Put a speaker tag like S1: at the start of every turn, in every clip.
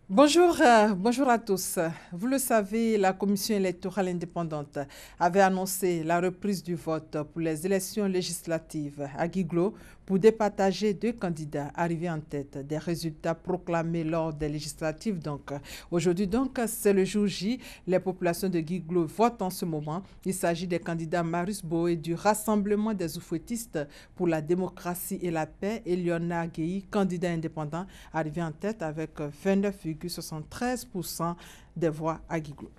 S1: Bonjour, bonjour à tous. Vous le savez, la Commission électorale indépendante avait annoncé la reprise du vote pour les élections législatives à Guiglo pour départager deux candidats arrivés en tête des résultats proclamés lors des législatives. Aujourd'hui, c'est le jour J. Les populations de Guiglo votent en ce moment. Il s'agit des candidats Marius Boé du Rassemblement des Oufouettistes pour la démocratie et la paix et Léonard Guéhi, candidat indépendant, arrivé en tête avec 29,73% des voix à Guiglo.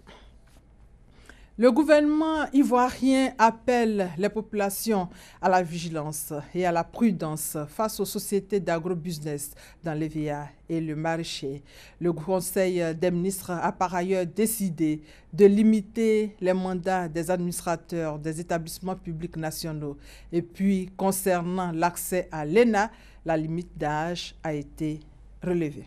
S1: Le gouvernement ivoirien appelle les populations à la vigilance et à la prudence face aux sociétés d'agrobusiness dans l'EVA et le maraîcher. Le Conseil des ministres a par ailleurs décidé de limiter les mandats des administrateurs des établissements publics nationaux. Et puis, concernant l'accès à l'ENA, la limite d'âge a été relevée.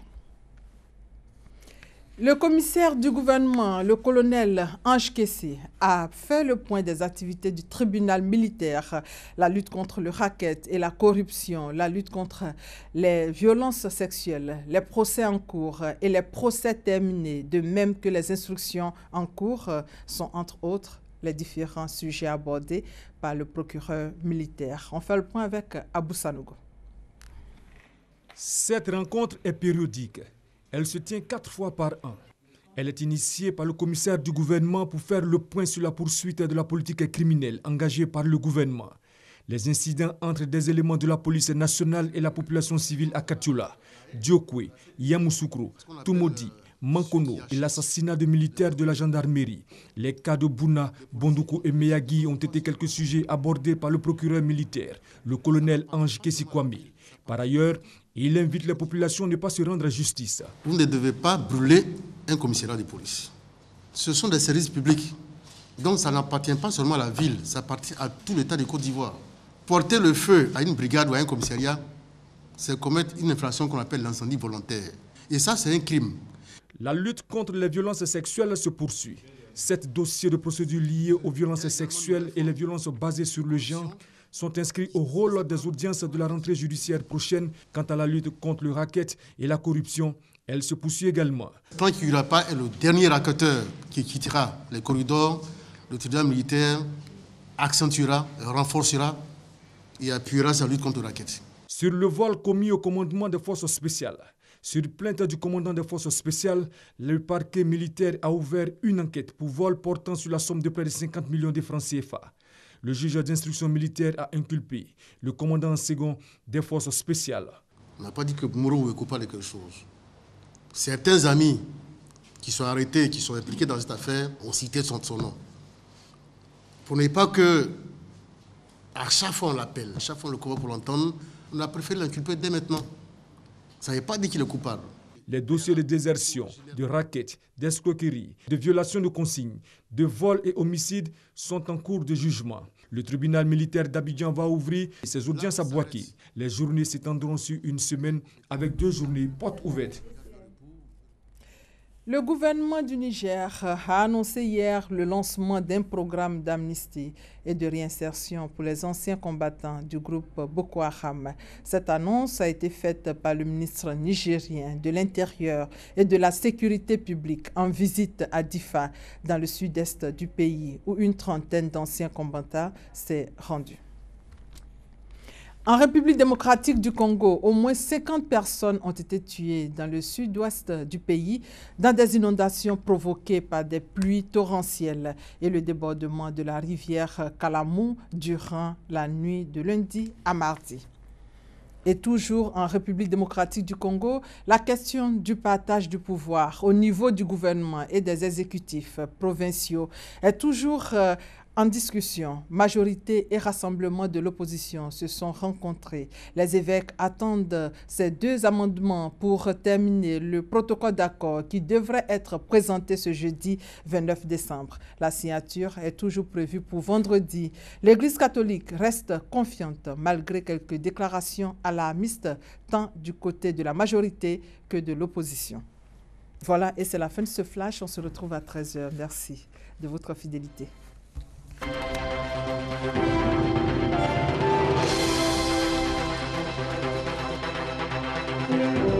S1: Le commissaire du gouvernement, le colonel Ange Kessé, a fait le point des activités du tribunal militaire, la lutte contre le racket et la corruption, la lutte contre les violences sexuelles, les procès en cours et les procès terminés, de même que les instructions en cours sont entre autres les différents sujets abordés par le procureur militaire. On fait le point avec Abou Sanogo.
S2: Cette rencontre est périodique. Elle se tient 4 fois par an. Elle est initiée par le commissaire du gouvernement pour faire le point sur la poursuite de la politique criminelle engagée par le gouvernement. Les incidents entre des éléments de la police nationale et la population civile à Katiola, Diokwe, Yamoussoukro, Tumodi, Mankono et l'assassinat de militaires de la gendarmerie. Les cas de Bouna, Bondoukou et Meyagui ont été quelques sujets abordés par le procureur militaire, le colonel Ange Kessé Kwame. Par ailleurs, il invite les populations à ne pas se rendre à justice.
S3: Vous ne devez pas brûler un commissariat de police. Ce sont des services publics. Donc ça n'appartient pas seulement à la ville, ça appartient à tout l'État de Côte d'Ivoire. Porter le feu à une brigade ou à un commissariat, c'est commettre une infraction qu'on appelle l'incendie volontaire. Et ça, c'est un crime.
S2: La lutte contre les violences sexuelles se poursuit. 7 dossiers de procédures liés aux violences sexuelles et les violences basées sur le genre sont inscrits au rôle des audiences de la rentrée judiciaire prochaine. Quant à la lutte contre le racket et la corruption, elle se poursuit également.
S3: Tant qu'il n'y aura pas le dernier racketeur qui quittera les corridors, le tribunal militaire accentuera, renforcera et appuiera sa lutte contre le racket.
S2: Sur le vol commis au commandement des forces spéciales, sur plainte du commandant des forces spéciales, le parquet militaire a ouvert une enquête pour vol portant sur la somme de près de 50 millions de francs CFA. Le juge d'instruction militaire a inculpé le commandant second des forces spéciales.
S3: On n'a pas dit que Mourou est coupable de quelque chose. Certains amis qui sont arrêtés, qui sont impliqués dans cette affaire, ont cité son nom. Pour ne pas que, à chaque fois on l'appelle, à chaque fois on le convoque pour l'entendre, on a préféré l'inculper dès maintenant. Ça ne veut pas dire qu'il est coupable.
S2: Les dossiers de désertion, de racket, d'escroquerie, de violation de consignes, de vol et homicide sont en cours de jugement. Le tribunal militaire d'Abidjan va ouvrir ses audiences à Bouaké. Les journées s'étendront sur une semaine avec 2 journées portes ouvertes.
S1: Le gouvernement du Niger a annoncé hier le lancement d'un programme d'amnistie et de réinsertion pour les anciens combattants du groupe Boko Haram. Cette annonce a été faite par le ministre nigérien de l'Intérieur et de la Sécurité publique en visite à Difa, dans le sud-est du pays, où une trentaine d'anciens combattants s'est rendue. En République démocratique du Congo, au moins 50 personnes ont été tuées dans le sud-ouest du pays dans des inondations provoquées par des pluies torrentielles et le débordement de la rivière Kalamou durant la nuit de lundi à mardi. Et toujours en République démocratique du Congo, la question du partage du pouvoir au niveau du gouvernement et des exécutifs provinciaux est toujours en discussion. Majorité et rassemblement de l'opposition se sont rencontrés. Les évêques attendent ces 2 amendements pour terminer le protocole d'accord qui devrait être présenté ce jeudi 29 décembre. La signature est toujours prévue pour vendredi. L'Église catholique reste confiante malgré quelques déclarations alarmistes tant du côté de la majorité que de l'opposition. Voilà, et c'est la fin de ce flash. On se retrouve à 13h. Merci de votre fidélité. Dakar.